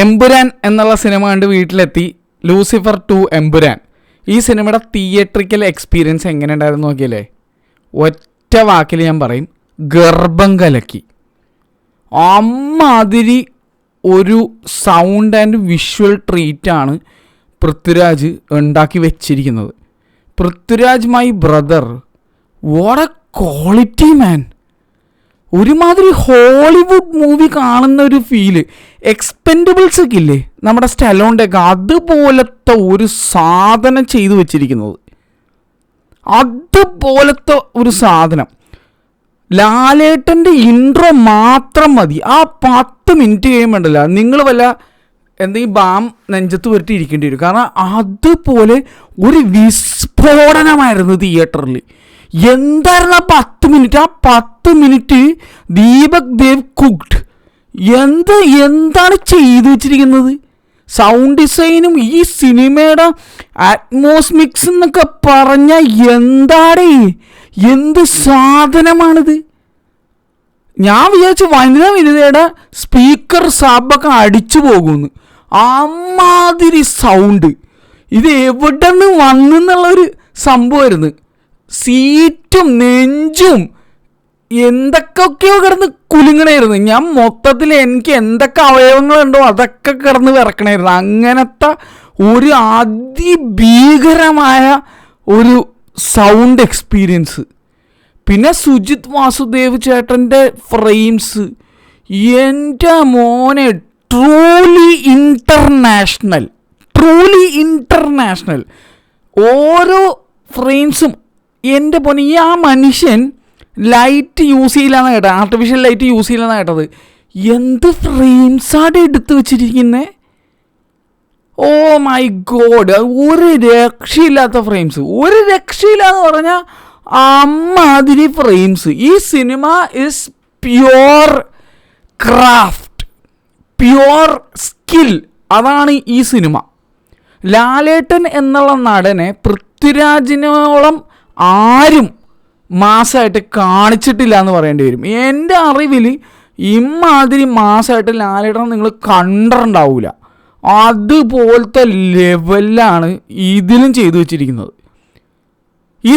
എമ്പുരാൻ എന്നുള്ള സിനിമ കണ്ട് വീട്ടിലെത്തി. ലൂസിഫർ 2 എമ്പുരാൻ. ഈ സിനിമയുടെ തിയേറ്ററിക്കൽ എക്സ്പീരിയൻസ് എങ്ങനെ ഉണ്ടായിരുന്നു നോക്കിയല്ലേ? ഒറ്റ വാക്കിൽ ഞാൻ പറയും, ഗർഭം കലക്കി. അമ്മാതിരി ഒരു സൗണ്ട് ആൻഡ് വിഷ്വൽ ട്രീറ്റാണ് പൃഥ്വിരാജ് ഉണ്ടാക്കി വെച്ചിരിക്കുന്നത്. Prithviraj my brother, what a quality man. ഒരുമാതിരി ഹോളിവുഡ് മൂവി കാണുന്ന ഒരു ഫീല്. എക്സ്പെൻഡബിൾസ് ഒക്കെ ഇല്ലേ നമ്മുടെ സ്റ്റലോണിൻ്റെ ഒക്കെ, അതുപോലത്തെ ഒരു സാധനം ചെയ്തു വെച്ചിരിക്കുന്നത്. അതുപോലത്തെ ഒരു സാധനം. ലാലേട്ടൻ്റെ ഇൻട്രോ മാത്രം മതി. ആ 10 മിനിറ്റ് കഴിയുമ്പോണ്ടല്ല നിങ്ങൾ വല്ല എന്തെങ്കിലും ബാം നെഞ്ചത്ത് പുരട്ടി ഇരിക്കേണ്ടി വരും. കാരണം അതുപോലെ ഒരു വിസ്ഫോടനമായിരുന്നു തിയേറ്ററിൽ. എന്തായിരുന്നു ആ 10 മിനിറ്റ്? ആ 10 മിനിറ്റ് ദീപക് ദേവ് കുക്ഡ്. എന്താണ് ചെയ്തു വെച്ചിരിക്കുന്നത്? സൗണ്ട് ഡിസൈനും ഈ സിനിമയുടെ അറ്റ്മോസ്മിക്സ് എന്നൊക്കെ പറഞ്ഞാൽ എന്ത് സാധനമാണിത്. ഞാൻ വിചാരിച്ചു വനിതയുടെ സ്പീക്കർ സാബൊക്കെ അടിച്ചു പോകുമെന്ന്. അമ്മാതിരി സൗണ്ട്. ഇത് എവിടെ നിന്ന് വന്നെന്നുള്ളൊരു സംഭവമായിരുന്നു. സീറ്റും നെഞ്ചും എന്തൊക്കെയൊക്കെയോ കിടന്ന് കുലുങ്ങണമായിരുന്നു. ഞാൻ മൊത്തത്തിൽ എനിക്ക് എന്തൊക്കെ അവയവങ്ങളുണ്ടോ അതൊക്കെ കിടന്ന് വിറക്കണമായിരുന്നു. അങ്ങനത്തെ ഒരു അതിഭീകരമായ ഒരു സൗണ്ട് എക്സ്പീരിയൻസ്. പിന്നെ സുജിത് വാസുദേവ് ചേട്ടൻ്റെ ഫ്രെയിംസ്, എൻ്റെ മോനെ, ട്രൂലി ഇൻ്റർനാഷണൽ. ഓരോ ഫ്രെയിംസും എൻ്റെ പൊന്നെ. ആ മനുഷ്യൻ ലൈറ്റ് യൂസ് ചെയ്യില്ലെന്ന് കേട്ടത്, ആർട്ടിഫിഷ്യൽ ലൈറ്റ് യൂസ് ചെയ്യില്ലെന്ന് കേട്ടത്. എന്ത് ഫ്രെയിംസാണ് എടുത്ത് വെച്ചിരിക്കുന്നത്! ഓ മൈ ഗോഡ്, ഒരു രക്ഷയില്ലാത്ത ഫ്രെയിംസ്. ഒരു രക്ഷയില്ലാന്ന് പറഞ്ഞാൽ അമ്മാതിരി ഫ്രെയിംസ്. ഈ cinema is pure craft, pure skill. അതാണ് ഈ സിനിമ. ലാലേട്ടൻ എന്നുള്ള നടനെ പൃഥ്വിരാജിനോളം ആരും മാസമായിട്ട് കാണിച്ചിട്ടില്ല എന്ന് പറയേണ്ടി വരും. എൻ്റെ അറിവിൽ ഇമ്മാതിരി മാസമായിട്ട് ലാലേട്ടൻ നിങ്ങൾ കണ്ടിട്ടുണ്ടാവില്ല. അതുപോലത്തെ ലെവലിലാണ് ഇതിലും ചെയ്തു വച്ചിരിക്കുന്നത്. ഈ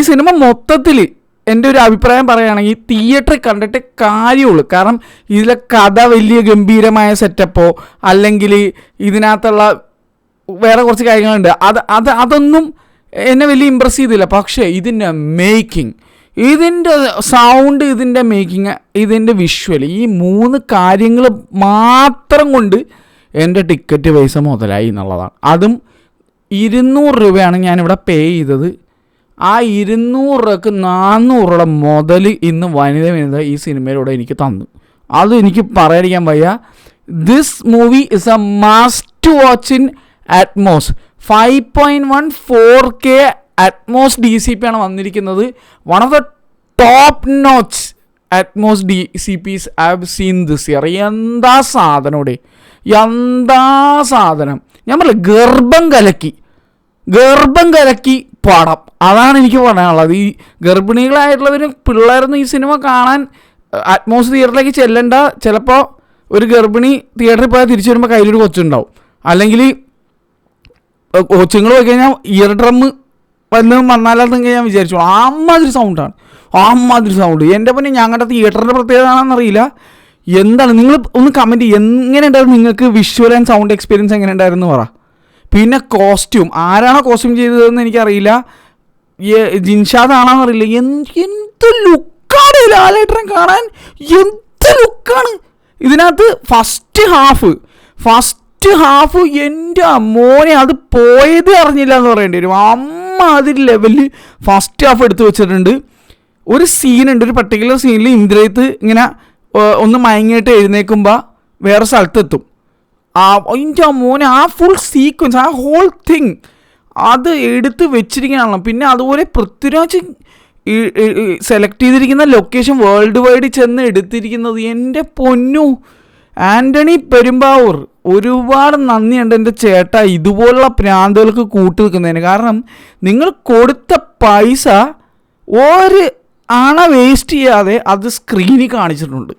സിനിമ മൊത്തത്തിൽ എൻ്റെ ഒരു അഭിപ്രായം പറയുകയാണെങ്കിൽ തിയേറ്ററിൽ കണ്ടിട്ട് കാര്യമുള്ളൂ. കാരണം ഇതിലെ കഥ വലിയ ഗംഭീരമായ സെറ്റപ്പോ അല്ലെങ്കിൽ ഇതിനകത്തുള്ള വേറെ കുറച്ച് കാര്യങ്ങളുണ്ട്, അതൊന്നും എന്നെ വലിയ ഇമ്പ്രസ് ചെയ്തില്ല. പക്ഷേ ഇതിൻ്റെ മേക്കിംഗ്, ഇതിൻ്റെ സൗണ്ട്, ഇതിൻ്റെ മേക്കിംഗ്, ഇതിൻ്റെ വിഷ്വൽ, ഈ 3 കാര്യങ്ങൾ മാത്രം കൊണ്ട് എൻ്റെ ടിക്കറ്റ് പൈസ മുതലായി എന്നുള്ളതാണ്. അതും 200 രൂപയാണ് ഞാനിവിടെ പേ ചെയ്തത്. ആ 200 രൂപക്ക് 400 രൂപയുടെ മുതൽ ഇന്ന് വനിത ഈ സിനിമയിലൂടെ എനിക്ക് തന്നു. അത് എനിക്ക് പറയാതിരിക്കാൻ വയ്യ. This movie is A must watch in Atmos. 5.1 4K Atmos DCP ആണ് വന്നിരിക്കുന്നത്. One of the top notch Atmos DCPs I have seen this year. എന്താ സാധനം! ഞാൻ പറയില്ല, ഗർഭം കലക്കി പടം. അതാണ് എനിക്ക് പറയാനുള്ളത്. ഈ ഗർഭിണികളായിട്ടുള്ളവരും പിള്ളേരൊന്നും ഈ സിനിമ കാണാൻ അറ്റ്മോസ് തിയേറ്ററിലേക്ക് ചെല്ലണ്ട. ചിലപ്പോൾ ഒരു ഗർഭിണി തിയേറ്ററിൽ പോയാൽ തിരിച്ചു വരുമ്പോൾ കയ്യിലൊരു കൊച്ചുണ്ടാവും. അല്ലെങ്കിൽ കൊച്ചുങ്ങൾ പോയി കഴിഞ്ഞാൽ ഇയർ ഡ്രം വന്നാലെന്നൊക്കെ ഞാൻ വിചാരിച്ചു. അമ്മാതിരി സൗണ്ട്. എൻ്റെ പിന്നെ ഞങ്ങളുടെ തിയേറ്ററിൻ്റെ പ്രത്യേകത ആണെന്നറിയില്ല. എന്താണ് നിങ്ങൾ ഒന്ന് കമൻറ്റ് ചെയ്യും. എങ്ങനെ ഉണ്ടായിരുന്നു നിങ്ങൾക്ക് വിഷ്വൽ ആൻഡ് സൗണ്ട് എക്സ്പീരിയൻസ് എങ്ങനെ ഉണ്ടായിരുന്നു പറ. പിന്നെ കോസ്റ്റ്യൂം, ആരാണോ കോസ്റ്റ്യൂം ചെയ്തതെന്ന് എനിക്കറിയില്ല. ജിൻഷാദ് ആണോന്ന് അറിയില്ല. എന്ത് ലുക്കാണ് ലാലേട്ടനെ കാണാൻ, എന്ത് ലുക്കാണ് ഇതിനകത്ത്. ഫസ്റ്റ് ഹാഫ് എൻ്റെ മോനെ, അത് പോയത് അറിഞ്ഞില്ല എന്ന് പറയേണ്ടി വരും. അമ്മാതിരി ലെവലിൽ ഫസ്റ്റ് ഹാഫ് എടുത്ത് വെച്ചിട്ടുണ്ട്. ഒരു സീനുണ്ട്, ഒരു പർട്ടിക്കുലർ സീനിൽ ഇന്ദ്രജിത്ത് ഇങ്ങനെ ഒന്ന് മയങ്ങിയിട്ട് എഴുന്നേൽക്കുമ്പോൾ വേറെ സ്ഥലത്തെത്തും. എൻ്റെ മോനെ, ആ ഫുൾ സീക്വൻസ്, ആ ഹോൾ തിങ് അത് എടുത്ത് വെച്ചിരിക്കുകയാണല്ലോ. പിന്നെ അതുപോലെ പൃഥ്വിരാജ് സെലക്ട് ചെയ്തിരിക്കുന്ന ലൊക്കേഷൻ വേൾഡ് വൈഡ് ചെന്ന് എടുത്തിരിക്കുന്നത്, എൻ്റെ പൊന്നു ആൻ്റണി പെരുമ്പാവൂർ, ഒരുപാട് നന്ദിയുണ്ട് എൻ്റെ ചേട്ടാ ഇതുപോലുള്ള പ്രാന്തുകൾക്ക് കൂട്ടു നിൽക്കുന്നതിന്. കാരണം നിങ്ങൾ കൊടുത്ത പൈസ ഒരു വേസ്റ്റ് ചെയ്യാതെ അത് സ്ക്രീനിൽ കാണിച്ചിട്ടുണ്ട്.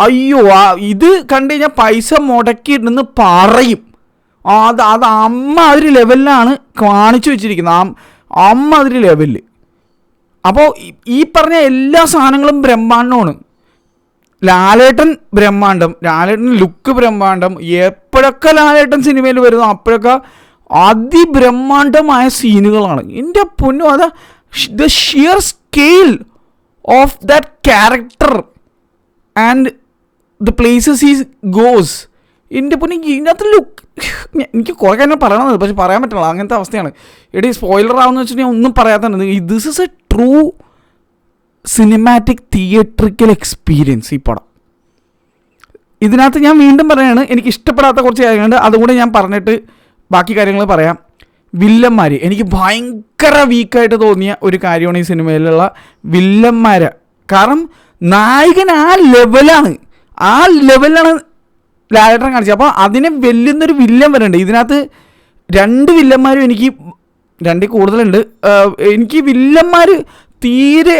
അയ്യോ ഇത് കണ്ടു കഴിഞ്ഞാൽ പൈസ മുടക്കിയിട്ടെന്ന് പറയും. അത് അമ്മ അതിരി ലെവലിലാണ് കാണിച്ചു വെച്ചിരിക്കുന്നത്, അമ്മ അതിരി ലെവലിൽ. അപ്പോൾ ഈ പറഞ്ഞ എല്ലാ സാധനങ്ങളും ബ്രഹ്മാണ്ടമാണ്. ലാലേട്ടൻ ബ്രഹ്മാണ്ടം, ലാലേട്ടൻ ലുക്ക് ബ്രഹ്മാണ്ടം. എപ്പോഴൊക്കെ ലാലേട്ടൻ സിനിമയിൽ വരുന്നു അപ്പോഴൊക്കെ അതിബ്രഹ്മാണ്ടമായ സീനുകളാണ്. എൻ്റെ പൊന്നു, അത് the shear scale of that character and the places ഈ ഗോസ്. എൻ്റെ പൊന്നു, ഇതിനകത്ത് ലുക്ക് എനിക്ക് കുറേ കാര്യം പറയണമെന്ന്, പക്ഷെ പറയാൻ പറ്റില്ല, അങ്ങനത്തെ അവസ്ഥയാണ്. എടി സ്പോയിലർ ആവുമെന്ന് വെച്ചിട്ടുണ്ടെങ്കിൽ ഒന്നും പറയാത്തത്. This is A true cinematic theatrical experience ഈ പടം. ഇതിനകത്ത് ഞാൻ വീണ്ടും പറയുകയാണ്, എനിക്ക് ഇഷ്ടപ്പെടാത്ത കുറച്ച് കാര്യങ്ങളുണ്ട്, അതുകൂടെ ഞാൻ പറഞ്ഞിട്ട് ബാക്കി കാര്യങ്ങൾ പറയാം. വില്ലന്മാർ എനിക്ക് ഭയങ്കര വീക്കായിട്ട് തോന്നിയ ഒരു കാര്യമാണ് ഈ സിനിമയിലുള്ള വില്ലന്മാർ. കാരണം നായകൻ ആ ലെവലാണ് ലാലേട്ടൻ കാണിച്ചത്. അപ്പോൾ അതിനെ വെല്ലുന്നൊരു വില്ലൻ വരുന്നുണ്ട് ഇതിനകത്ത്. 2 വില്ലന്മാരും എനിക്ക് 2 കൂടുതലുണ്ട്. എനിക്ക് വില്ലന്മാർ തീരെ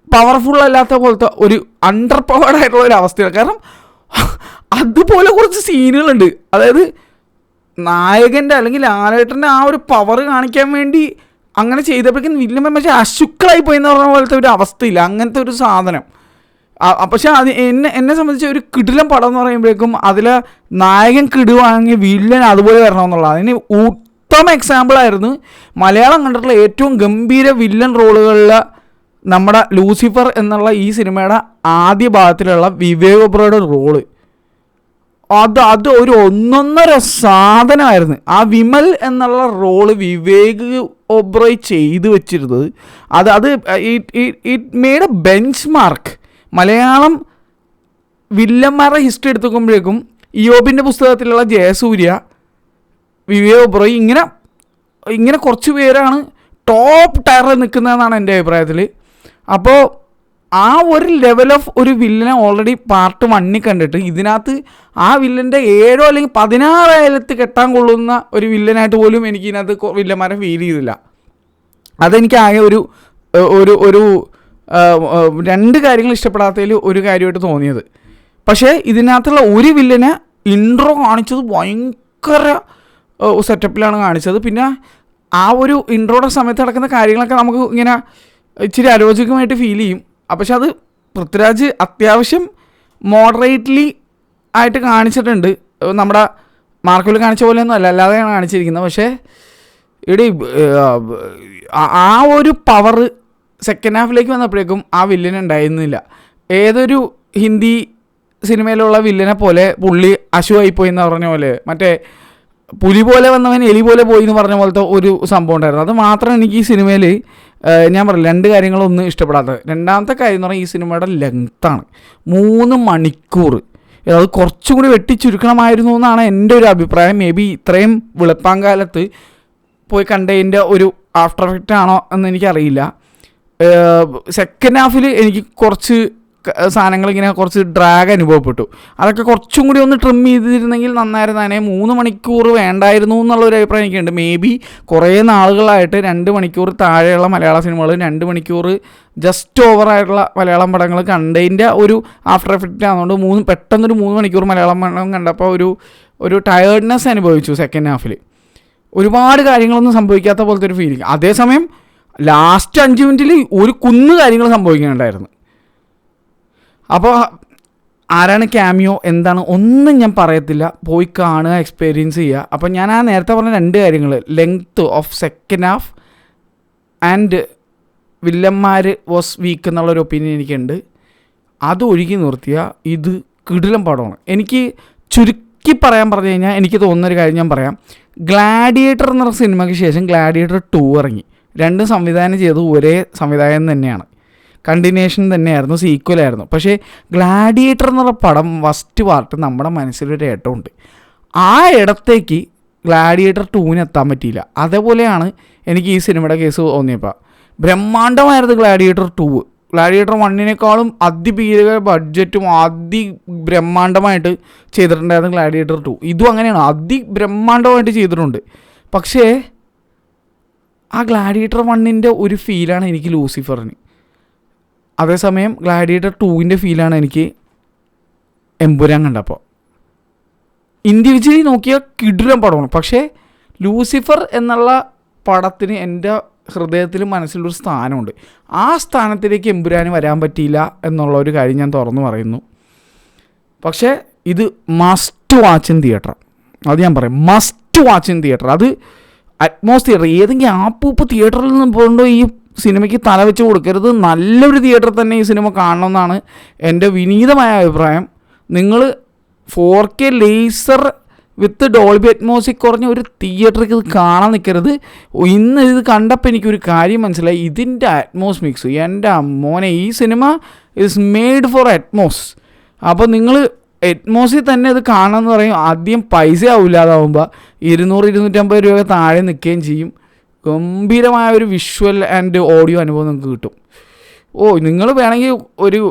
പവർഫുൾ അല്ലാത്ത പോലത്തെ ഒരു അണ്ടർ പവേർഡ് ആയിട്ടുള്ള ഒരു അവസ്ഥയാണ്. കാരണം അതുപോലെ കുറച്ച് സീനുകളുണ്ട്. അതായത് നായകൻ്റെ അല്ലെങ്കിൽ ലാലേട്ടൻ്റെ ആ ഒരു പവർ കാണിക്കാൻ വേണ്ടി അങ്ങനെ ചെയ്തപ്പോഴേക്കും വില്ലന്മാർ പക്ഷേ അശുക്കളായി പോയി എന്ന് പറഞ്ഞ പോലത്തെ ഒരു അവസ്ഥയില്ല, അങ്ങനത്തെ ഒരു സാധനം. പക്ഷേ അത് എന്നെ സംബന്ധിച്ച് ഒരു കിടിലം പടം എന്ന് പറയുമ്പോഴേക്കും അതിൽ നായകൻ കിടുവാണെങ്കിൽ വില്ലൻ അതുപോലെ വരണമെന്നുള്ളത് അതിന് ഉത്തമ എക്സാമ്പിളായിരുന്നു മലയാളം കണ്ടിട്ടുള്ള ഏറ്റവും ഗംഭീര വില്ലൻ റോളുകളിൽ നമ്മുടെ ലൂസിഫർ എന്നുള്ള ഈ സിനിമയുടെ ആദ്യ ഭാഗത്തിലുള്ള വിവേക് ഒബ്രോയുടെ റോള്. അത് ഒരു ഒന്നൊന്നര സാധനമായിരുന്നു. ആ വിമൽ എന്നുള്ള റോള് വിവേക് ഒബ്രോയ് ചെയ്തു വെച്ചിരുന്നത് അത് it made a benchmark. Malayalam വില്ലന്മാരുടെ ഹിസ്റ്ററി എടുത്തുമ്പോഴേക്കും ഇയോബിൻ്റെ പുസ്തകത്തിലുള്ള ജയസൂര്യ, വിവേക് ഒബ്രോയ് ഇങ്ങനെ കുറച്ച് പേരാണ് ടോപ്പ് ടയറിൽ നിൽക്കുന്നതെന്നാണ് എൻ്റെ അഭിപ്രായത്തിൽ. അപ്പോൾ ആ ഒരു ലെവൽ ഓഫ് ഒരു വില്ലനെ ഓൾറെഡി പാർട്ട് 1 കണ്ടിട്ട് ഇതിനകത്ത് ആ വില്ലൻ്റെ 7 അല്ലെങ്കിൽ 16 കെട്ടാൻ കൊള്ളുന്ന ഒരു വില്ലനായിട്ട് പോലും എനിക്ക് ഇതിനകത്ത് വില്ലന്മാരെ ഫീൽ ചെയ്തില്ല. അതെനിക്ക് ആകെ ഒരു 2 കാര്യങ്ങൾ ഇഷ്ടപ്പെടാത്തതിൽ ഒരു കാര്യമായിട്ട് തോന്നിയത്. പക്ഷേ ഇതിനകത്തുള്ള ഒരു വില്ലനെ ഇൻട്രോ കാണിച്ചത് ഭയങ്കര സെറ്റപ്പിലാണ് കാണിച്ചത്. പിന്നെ ആ ഒരു ഇൻട്രോയുടെ സമയത്ത് നടക്കുന്ന കാര്യങ്ങളൊക്കെ നമുക്ക് ഇങ്ങനെ ഇച്ചിരി അരോചകമായിട്ട് ഫീൽ ചെയ്യും. പക്ഷെ അത് പൃഥ്വിരാജ് അത്യാവശ്യം മോഡറേറ്റ്ലി ആയിട്ട് കാണിച്ചിട്ടുണ്ട്. നമ്മുടെ മാർക്കോയിൽ കാണിച്ച പോലെയൊന്നും അല്ലാതെയാണ് കാണിച്ചിരിക്കുന്നത്. പക്ഷേ ഇവിടെ ആ ഒരു പവർ സെക്കൻഡ് ഹാഫിലേക്ക് വന്നപ്പോഴേക്കും ആ വില്ലൻ ഉണ്ടായിരുന്നില്ല. ഏതൊരു ഹിന്ദി സിനിമയിലുള്ള വില്ലനെ പോലെ പുള്ളി അശുവായിപ്പോയി എന്ന് പറഞ്ഞ പോലെ, മറ്റേ പുലി പോലെ വന്നവൻ എലി പോലെ പോയി എന്ന് പറഞ്ഞ പോലത്തെ ഒരു സംഭവം ഉണ്ടായിരുന്നു. അത് മാത്രം എനിക്ക് ഈ സിനിമയിൽ ഞാൻ പറയില്ല 2 കാര്യങ്ങളൊന്നും ഇഷ്ടപ്പെടാത്തത്. രണ്ടാമത്തെ കാര്യം എന്ന് പറഞ്ഞാൽ ഈ സിനിമയുടെ ലെങ്ത്താണ്. 3 മണിക്കൂർ. അത് കുറച്ചും കൂടി വെട്ടിച്ചുരുക്കണമായിരുന്നു എന്നാണ് എൻ്റെ ഒരു അഭിപ്രായം. മേ ബി ഇത്രയും വെളുപ്പാങ്കാലത്ത് പോയി കണ്ടതിൻ്റെ ഒരു ആഫ്റ്റർ എഫക്റ്റ് ആണോ എന്ന് എനിക്കറിയില്ല. സെക്കൻഡ് ഹാഫിൽ എനിക്ക് കുറച്ച് സാധനങ്ങൾ ഇങ്ങനെ കുറച്ച് ഡ്രാഗ് അനുഭവപ്പെട്ടു. അതൊക്കെ കുറച്ചും കൂടി ഒന്ന് ട്രിം ചെയ്തിരുന്നെങ്കിൽ നന്നായിരുന്നേ. 3 മണിക്കൂർ വേണ്ടായിരുന്നു എന്നുള്ളൊരു അഭിപ്രായം എനിക്കുണ്ട്. മേ ബി കുറേ നാളുകളായിട്ട് 2 മണിക്കൂർ താഴെയുള്ള മലയാള സിനിമകൾ 2 മണിക്കൂർ ജസ്റ്റ് ഓവറായിട്ടുള്ള മലയാളം പടങ്ങൾ കണ്ടതിൻ്റെ ഒരു ആഫ്റ്റർ എഫക്റ്റ് ആയതുകൊണ്ട് പെട്ടെന്നൊരു 3 മണിക്കൂർ മലയാളം പടം കണ്ടപ്പോൾ ഒരു ടയേർഡ്നെസ് അനുഭവിച്ചു സെക്കൻഡ് ഹാഫിൽ. ഒരുപാട് കാര്യങ്ങളൊന്നും സംഭവിക്കാത്ത പോലത്തെ ഒരു ഫീലിംഗ്. അതേസമയം ലാസ്റ്റ് 5 മിനിറ്റിൽ ഒരു കുന്ന് കാര്യങ്ങൾ സംഭവിക്കുന്നുണ്ടായിരുന്നു. അപ്പോൾ ആരാണ് ക്യാമിയോ എന്താണ് ഒന്നും ഞാൻ പറയത്തില്ല, പോയി കാണുക, എക്സ്പീരിയൻസ് ചെയ്യുക. അപ്പോൾ ഞാൻ ആ നേരത്തെ പറഞ്ഞ 2 കാര്യങ്ങൾ, length of second half and വില്ലന്മാർ വാസ് വീക്ക് എന്നുള്ളൊരു ഒപ്പീനിയൻ എനിക്കുണ്ട്. അത് ഒഴുകി നിർത്തിയ ഇത് കിടിലം പടമാണ്. എനിക്ക് ചുരുക്കി പറയാൻ പറഞ്ഞു കഴിഞ്ഞാൽ എനിക്ക് തോന്നുന്നൊരു കാര്യം ഞാൻ പറയാം. ഗ്ലാഡിയേറ്റർ എന്നുള്ള സിനിമയ്ക്ക് ശേഷം ഗ്ലാഡിയേറ്റർ 2 ഇറങ്ങി. 2 സംവിധാനം ചെയ്തത് ഒരേ സംവിധായകൻ തന്നെയാണ്, കണ്ടിന്യൂഷൻ തന്നെയായിരുന്നു, സീക്വലായിരുന്നു. പക്ഷേ ഗ്ലാഡിയേറ്റർ എന്നുള്ള പടം ഫസ്റ്റ് പാർട്ട് നമ്മുടെ മനസ്സിലൊരു ഏട്ടമുണ്ട്. ആ ഇടത്തേക്ക് ഗ്ലാഡിയേറ്റർ 2 എത്താൻ പറ്റിയില്ല. അതേപോലെയാണ് എനിക്ക് ഈ സിനിമയുടെ കേസ് തോന്നിയപ്പോൾ. ബ്രഹ്മാണ്ഡമായിരുന്നു ഗ്ലാഡിയേറ്റർ 2. ഗ്ലാഡിയേറ്റർ 1-നേക്കാളും അതിഭീകര ബഡ്ജറ്റും അതിബ്രഹ്മാണ്ഡമായിട്ട് ചെയ്തിട്ടുണ്ടായിരുന്നു ഗ്ലാഡിയേറ്റർ 2. ഇതും അങ്ങനെയാണ്, അതിബ്രഹ്മാണ്ഡമായിട്ട് ചെയ്തിട്ടുണ്ട്. പക്ഷേ ആ ഗ്ലാഡിയേറ്റർ 1-ൻ്റെ ഒരു ഫീലാണ് എനിക്ക് ലൂസിഫറിന്. അതേസമയം ഗ്ലാഡിയേറ്റർ 2-ൻ്റെ ഫീലാണ് എനിക്ക് എമ്പുരാൻ കണ്ടപ്പോൾ. ഇൻഡിവിജ്വലി നോക്കിയാൽ കിടിലൻ പടമാണ്. പക്ഷേ ലൂസിഫർ എന്നുള്ള പടത്തിന് എൻ്റെ ഹൃദയത്തിലും മനസ്സിലൊരു സ്ഥാനമുണ്ട്. ആ സ്ഥാനത്തിലേക്ക് എമ്പുരാന് വരാൻ പറ്റിയില്ല എന്നുള്ള ഒരു കാര്യം ഞാൻ തുറന്നു പറയുന്നു. പക്ഷേ ഇത് മസ്റ്റ് വാച്ച് ഇൻ തിയേറ്റർ. അത് ഞാൻ പറയും, മസ്റ്റ് വാച്ച് ഇൻ തിയേറ്റർ. അത് അറ്റ്മോസ് തിയേറ്റർ. ഏതെങ്കിലും ആപ്പൂപ്പ് തിയേറ്ററിൽ നിന്ന് പോകണ്ടോ ഈ സിനിമയ്ക്ക് തല വെച്ച് കൊടുക്കരുത്. നല്ലൊരു തിയേറ്ററിൽ തന്നെ ഈ സിനിമ കാണണമെന്നാണ് എൻ്റെ വിനീതമായ അഭിപ്രായം. നിങ്ങൾ 4K ലേസർ വിത്ത് ഡോൾബി അറ്റ്മോസിക് കുറഞ്ഞ ഒരു തിയേറ്ററിൽ ഇത് കാണാൻ നിൽക്കരുത്. ഇന്ന് ഇത് കണ്ടപ്പോൾ എനിക്കൊരു കാര്യം മനസ്സിലായി. ഇതിൻ്റെ അറ്റ്മോസ് മിക്സ്, എൻ്റെ മോനെ, ഈ cinema is made for Atmos. അപ്പോൾ നിങ്ങൾ അറ്റ്മോസിൽ തന്നെ ഇത് കാണാമെന്ന് പറയും. ആദ്യം പൈസ ആവില്ലാതാവുമ്പോൾ 200-250 രൂപ താഴെ നിൽക്കുകയും ചെയ്യും. ഗംഭീരമായ ഒരു വിഷ്വൽ ആൻഡ് ഓഡിയോ അനുഭവം നിങ്ങൾക്ക് കിട്ടും. നിങ്ങൾ വേണമെങ്കിൽ ഒരു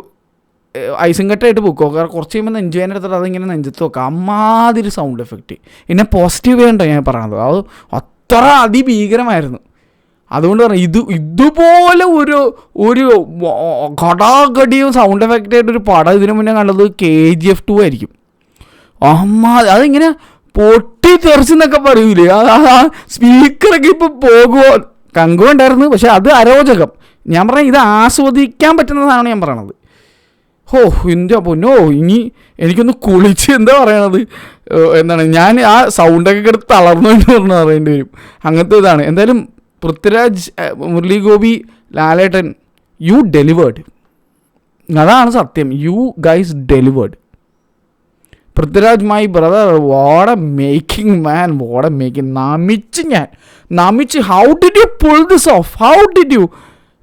ഐസും കട്ടായിട്ട് പോക്കോ. കാരണം കുറച്ച് കഴിയുമ്പോൾ നെഞ്ചുവേദന എടുത്തിട്ട് അതിങ്ങനെ നെഞ്ചത്ത് വെക്കാം. അമ്മാതിരി സൗണ്ട് എഫക്റ്റ്. പിന്നെ പോസിറ്റീവ് വേണ്ട ഞാൻ പറയണത്, അത് അത്ര അതിഭീകരമായിരുന്നു. അതുകൊണ്ട് പറഞ്ഞു ഇതുപോലെ ഒരു ഘടാഘടിയും സൗണ്ട് എഫക്റ്റായിട്ടൊരു പടം ഇതിനു മുന്നേ കണ്ടത് KGF 2 ആയിരിക്കും. അതിങ്ങനെ പൊട്ടി തെറിച്ചെന്നൊക്കെ പറയൂലേ, ആ സ്പീക്കറൊക്കെ ഇപ്പോൾ പോകുമോ. കങ്കു ഉണ്ടായിരുന്നു, പക്ഷെ അത് അരോചകം. ഞാൻ പറഞ്ഞ ഇത് ആസ്വദിക്കാൻ പറ്റുന്നതാണ് ഞാൻ പറയണത്. എൻ്റെ പൊന്നോ, ഇനി എനിക്കൊന്ന് കുളിച്ച് എന്താ പറയണത്, എന്താണ് ഞാൻ ആ സൗണ്ടൊക്കെ എടുത്ത് തളർന്നു എന്ന് പറഞ്ഞു പറയേണ്ടി വരും. അങ്ങനത്തെ ഇതാണ്. എന്തായാലും പൃഥ്വിരാജ്, മുരളി ഗോപി, ലാലേട്ടൻ, യു ഡെലിവേർഡ്. അതാണ് സത്യം. You guys delivered. Prithviraj my brother, what a making man, what a making. നമിച്ച് how did you pull this off, how did you?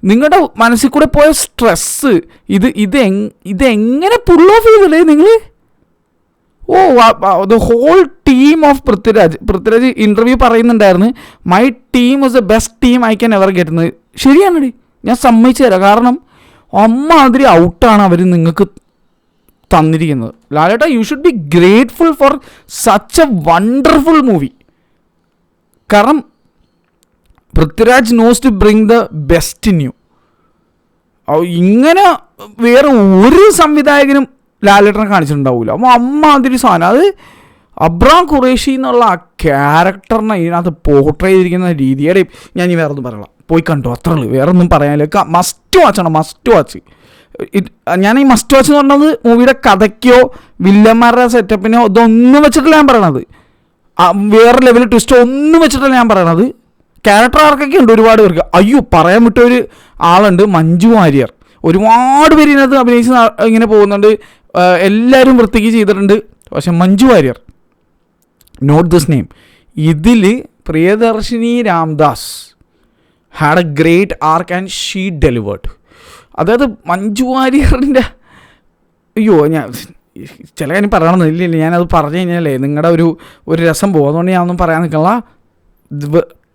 നിങ്ങളുടെ മനസ്സിൽ കൂടെ പോയ സ്ട്രെസ്സ് ഇതെങ്ങനെ പുൾ ഓഫ് ചെയ്തില്ലേ നിങ്ങൾ? The whole team of Prithviraj interview പറയുന്നുണ്ടായിരുന്നു, my team was the best team I can ever get. ശരിയാണടി, ഞാൻ സമ്മതിച്ചു തരാം. കാരണം അമ്മാതിരി ഔട്ടാണ് അവർ നിങ്ങൾക്ക് തന്നിരിക്കുന്നത്. ലാലേട്ട, you should be grateful for such a wonderful movie. കാരണം Prithviraj knows to bring the best in you. ഇങ്ങനെ വേറെ ഒരു സംവിധായകനും ലാലേട്ടനെ കാണിച്ചിട്ടുണ്ടാവില്ല. അപ്പോൾ അമ്മാതിരി സാധനം. അത് അബ്രാം ഖുറേഷി എന്നുള്ള ആ ക്യാരക്ടറിനെ ഇതിനകത്ത് പോർട്രേ ചെയ്തിരിക്കുന്ന രീതിയുടെ ഞാൻ ഇനി വേറെ ഒന്നും പറയണം. പോയി കണ്ടു, അത്രേ ഉള്ളൂ. വേറെ ഒന്നും പറയാനില്ല. മസ്റ്റ് വാച്ചാണ്, മസ്റ്റ് വാച്ച്. ഞാൻ ഈ മസ്റ്റ് വാച്ച് എന്ന് പറഞ്ഞത് മൂവിയുടെ കഥയ്ക്കോ വില്ലന്മാരുടെ സെറ്റപ്പിനോ ഇതൊന്നും വെച്ചിട്ടല്ല ഞാൻ പറയണത്. വേറെ ലെവൽ ട്വിസ്റ്റോ ഒന്നും വെച്ചിട്ടല്ല ഞാൻ പറയണത്. ക്യാരക്ടർ ആർക്കൊക്കെ ഉണ്ട് ഒരുപാട് പേർക്ക്. പറയാൻ വിട്ടൊരു ആളുണ്ട്, മഞ്ജു വാര്യർ. ഒരുപാട് പേര് ഇതിനകത്ത് അഭിനയിച്ച് ഇങ്ങനെ പോകുന്നുണ്ട്. എല്ലാവരും വൃത്തിക്ക് ചെയ്തിട്ടുണ്ട്. പക്ഷെ Manju Warrier, not this name, ഇതിൽ Priyadarshini Ramdas had a great arc and she delivered. അതായത് മഞ്ജു വാര്യറിൻ്റെ ഞാൻ ചില കാര്യം പറയണമെന്നില്ല, ഞാനത് പറഞ്ഞു കഴിഞ്ഞാലേ നിങ്ങളുടെ ഒരു രസം പോകും. അതുകൊണ്ട് ഞാനൊന്നും പറയാൻ നിൽക്കണില്ല.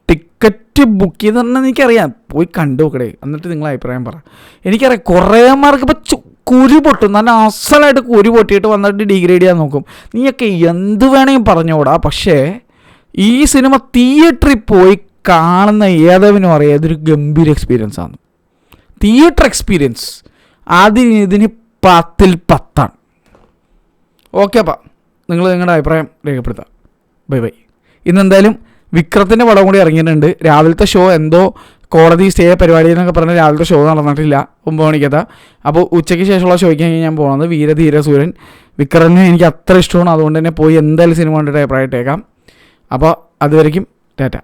ടിക്കറ്റ് ബുക്ക് ചെയ്ത് തന്നെ എനിക്കറിയാം. പോയി കണ്ടു നോക്കടേ, എന്നിട്ട് നിങ്ങളെ അഭിപ്രായം പറ. എനിക്കറിയാം കുറേമാർക്ക് ഇപ്പോൾ കുരു പൊട്ടും, നല്ല അസലായിട്ട് കുരു പൊട്ടിയിട്ട് വന്നിട്ട് ഡിഗ്രേഡ് ചെയ്യാൻ നോക്കും. നീയൊക്കെ എന്ത് വേണമെങ്കിൽ പറഞ്ഞോടാ. പക്ഷേ ഈ സിനിമ തിയേറ്ററിൽ പോയി കാണുന്ന ഏതവനും അറിയാം ഇതൊരു ഗംഭീര എക്സ്പീരിയൻസ് ആണ്. തിയേറ്റർ എക്സ്പീരിയൻസ് ഇതിന് 10ൽ 10. ഓക്കെ അപ്പം നിങ്ങൾ നിങ്ങളുടെ അഭിപ്രായം രേഖപ്പെടുത്താം. ബൈ. ഇന്നെന്തായാലും വിക്രത്തിൻ്റെ പടം കൂടി ഇറങ്ങിയിട്ടുണ്ട്. രാവിലത്തെ ഷോ എന്തോ കോടതി സ്റ്റേ പരിപാടി എന്നൊക്കെ പറഞ്ഞാൽ രാവിലത്തെ ഷോ നടന്നിട്ടില്ല 9 മണിക്കത്തെ. അപ്പോൾ ഉച്ചയ്ക്ക് ശേഷമുള്ള ഷോയ്ക്ക് ഞാൻ പോകുന്നത് വീരധീര സൂര്യൻ. വിക്രമിനെ എനിക്ക് അത്ര ഇഷ്ടമാണ്. അതുകൊണ്ട് തന്നെ പോയി എന്തായാലും സിനിമ കണ്ടിട്ട് അഭിപ്രായമായിട്ടേക്കാം. അപ്പോൾ അതുവരയ്ക്കും ടാറ്റ.